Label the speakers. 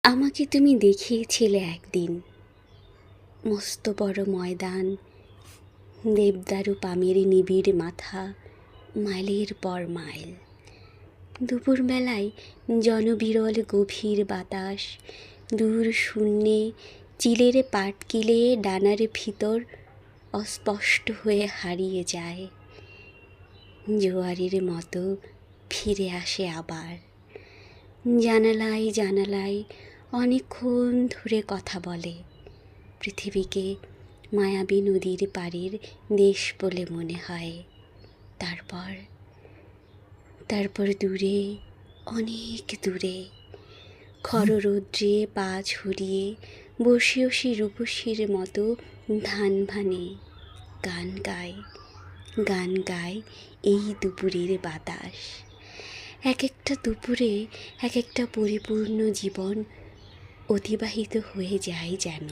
Speaker 1: আমাকে তুমি দেখিয়েছিলে একদিন, মস্ত বড় ময়দান, দেবদারু পামের নিবিড় মাথা, মাইলের পর মাইল। দুপুরবেলায় জনবিরল গভীর বাতাস, দূর শূন্যে চিলের পাটকিলে ডানার ভিতর অস্পষ্ট হয়ে হারিয়ে যায়। জোয়ারের মতো ফিরে আসে আবার। জানালায় জানালায় অনেকক্ষণ ধরে কথা বলে। পৃথিবীকে মায়াবী নদীর পাড়ের দেশ বলে মনে হয়। তারপর দূরে, অনেক দূরে, খররৌদ্রে পা ঝরিয়ে বসে রূপসীর মতো ধান ভানে, গান গায় এই দুপুরের বাতাস। এক একটা দুপুরে এক একটা পরিপূর্ণ জীবন অতিবাহিত হয়ে যায় যেন।